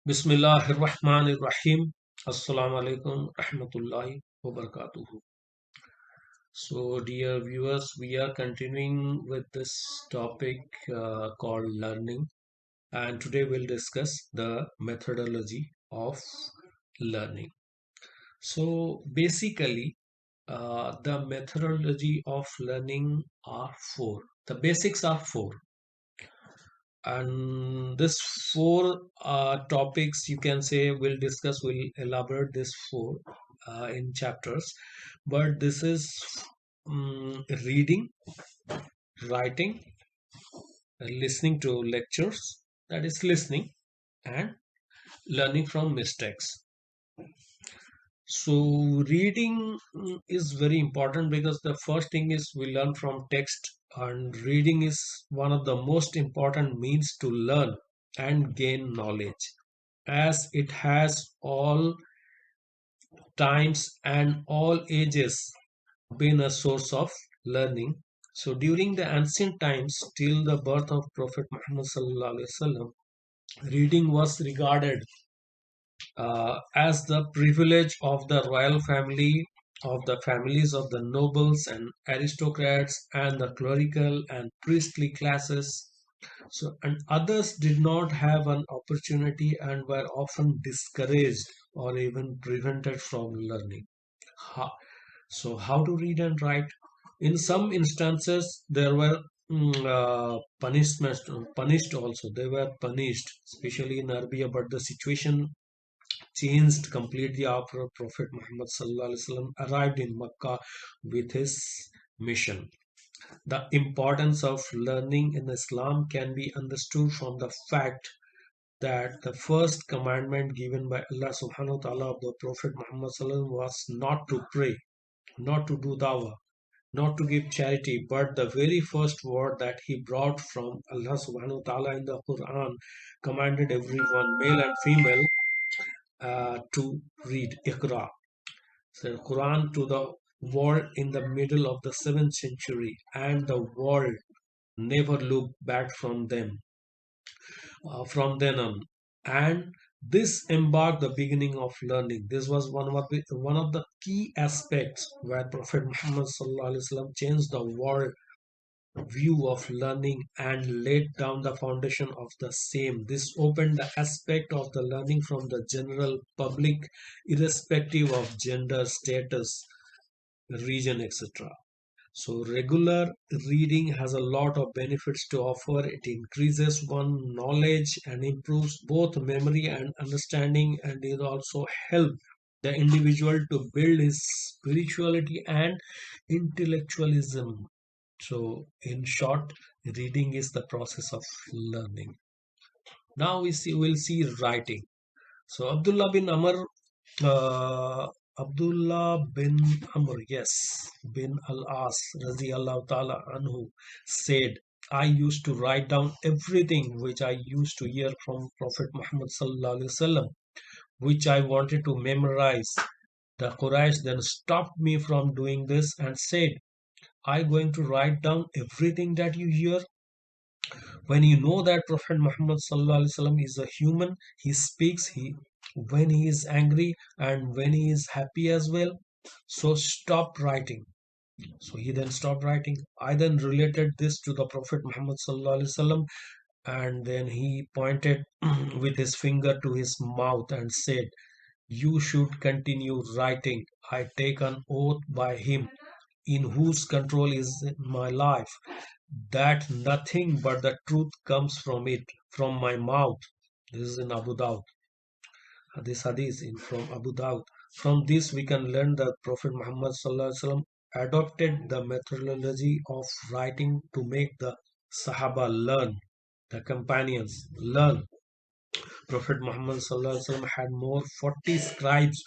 Bismillahirrahmanirrahim. Assalamu alaikum rahmatullahi wa barakatuhu. So, dear viewers, we are continuing with this topic called learning, and today we'll discuss the methodology of learning. So, basically, the methodology of learning are four. The basics are four, and this four topics you can say we'll elaborate this four in chapters, but this is reading, writing, listening to lectures, that is listening, and learning from mistakes. So reading is very important because the first thing is we learn from text, and reading is one of the most important means to learn and gain knowledge, as it has all times and all ages been a source of learning. So during the ancient times, till the birth of Prophet Muhammad sallallahu alaihi wasallam, reading was regarded as the privilege of the royal family, of the families of the nobles and aristocrats, and the clerical and priestly classes. So, and others did not have an opportunity and were often discouraged or even prevented from learning. How, so, how to read and write? In some instances, there were punishments, punished also. They were punished, especially in Arabia, but the situation changed completely after Prophet Muhammad sallallahu alaihi wasallam arrived in Makkah with his mission. The importance of learning in Islam can be understood from the fact that the first commandment given by Allah subhanahu wa ta'ala of the Prophet Muhammad sallallahu alaihi wasallam was not to pray, not to do dawah, not to give charity, but the very first word that he brought from Allah subhanahu wa ta'ala in the Quran commanded everyone, male and female, to read Iqra. So Quran to the world in the middle of the 7th century, and the world never looked back from then on. And this embarked the beginning of learning. This was one of the key aspects where Prophet Muhammad sallallahu alaihi wasallam changed the world view of learning and laid down the foundation of the same. This opened the aspect of the learning from the general public, irrespective of gender, status, region, etc. So, regular reading has a lot of benefits to offer. It increases one knowledge and improves both memory and understanding, and it also helps the individual to build his spirituality and intellectualism. So, in short, reading is the process of learning. Now we'll see writing. So, uh, Abdullah bin Amr, yes, bin Al-As, Raziyallahu Ta'ala Anhu, said, I used to write down everything which I used to hear from Prophet Muhammad Sallallahu Alaihi Wasallam, which I wanted to memorize. The Quraysh then stopped me from doing this and said, are you going to write down everything that you hear? When you know that Prophet Muhammad sallallahu alaihi wasallam is a human, he speaks when he is angry and when he is happy as well. So stop writing. So he then stopped writing. I then related this to the Prophet Muhammad sallallahu alaihi wasallam, and then he pointed with his finger to his mouth and said, "You should continue writing. I take an oath by him in whose control is my life, that nothing but the truth comes from it, from my mouth." This is in Abu Dawud. This hadith in from Abu Dawud. From this we can learn that Prophet Muhammad sallallahu alaihi wasallam adopted the methodology of writing to make the Sahaba learn, the companions learn. Prophet Muhammad sallallahu alaihi wasallam had more 40 scribes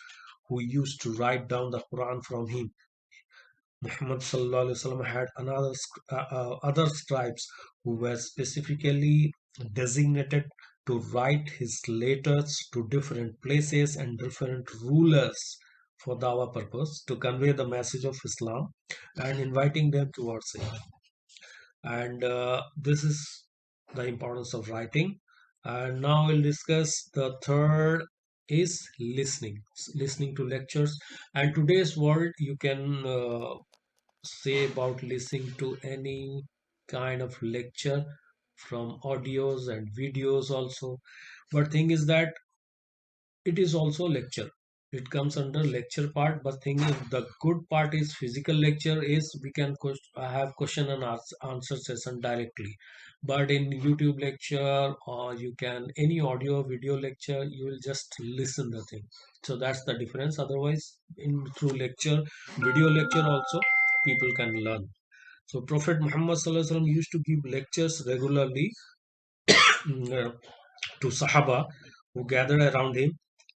who used to write down the Quran from him. Muhammad sallallahu alaihi wasallam had other scribes who were specifically designated to write his letters to different places and different rulers for dawah purpose, to convey the message of Islam and inviting them towards it. And this is the importance of writing. And now we'll discuss the third is listening, listening to lectures. And today's world, you can say about listening to any kind of lecture from audios and videos also. But thing is that it is also lecture. It comes under lecture part, but thing is the good part is physical lecture is we can have question and answer session directly. But in YouTube lecture or you can any audio video lecture, you will just listen the thing. So that's the difference. Otherwise, in through lecture, video lecture also people can learn. So Prophet Muhammad Sallallahu Alaihi Wasallam used to give lectures regularly uh, to Sahaba who gathered around him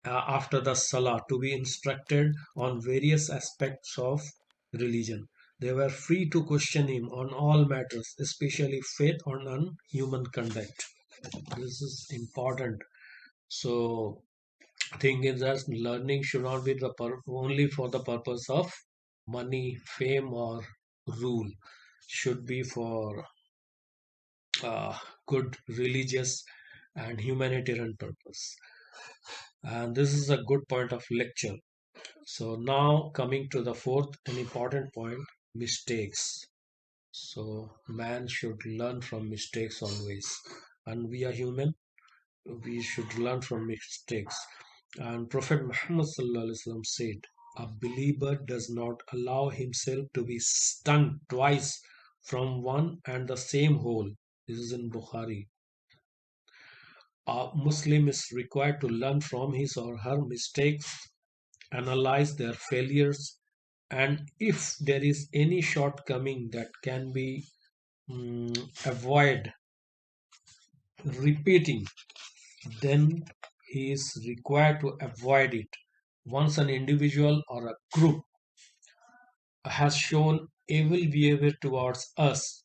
after the Salah to be instructed on various aspects of religion. They were free to question him on all matters, especially faith or on human conduct. This is important. So, thing is that learning should not be only for the purpose of money, fame, or rule. Should be for good religious and humanitarian purpose. And this is a good point of lecture. So now coming to the fourth and important point, mistakes. So man should learn from mistakes always, and we are human. We should learn from mistakes. And Prophet Muhammad sallallahu alaihi wasallam said, "A believer does not allow himself to be stung twice from one and the same hole." This is in Bukhari. A Muslim is required to learn from his or her mistakes, analyze their failures, and if there is any shortcoming that can be avoid repeating, then he is required to avoid it. Once an individual or a group has shown evil behavior towards us,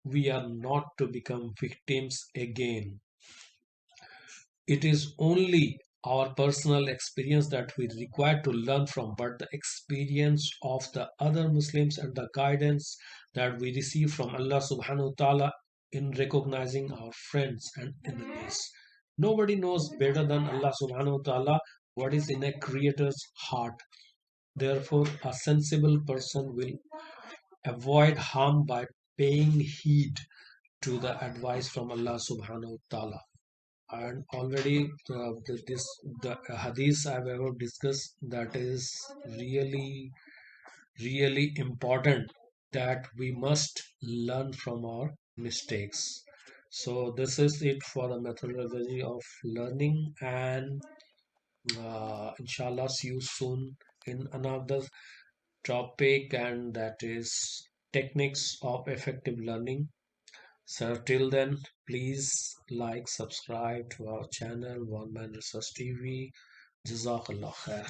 we are not to become victims again. It is only our personal experience that we require to learn from, but the experience of the other Muslims and the guidance that we receive from Allah subhanahu wa ta'ala in recognizing our friends and enemies. Nobody knows better than Allah subhanahu wa ta'ala what is in a creator's heart. Therefore, a sensible person will avoid harm by paying heed to the advice from Allah subhanahu wa ta'ala. And already the hadith I've ever discussed, that is really important, that we must learn from our mistakes. So this is it for the methodology of learning, and inshallah see you soon in another topic, and that is techniques of effective learning. So till then, please like, subscribe to our channel, One Man Research TV. Jazakallah khair.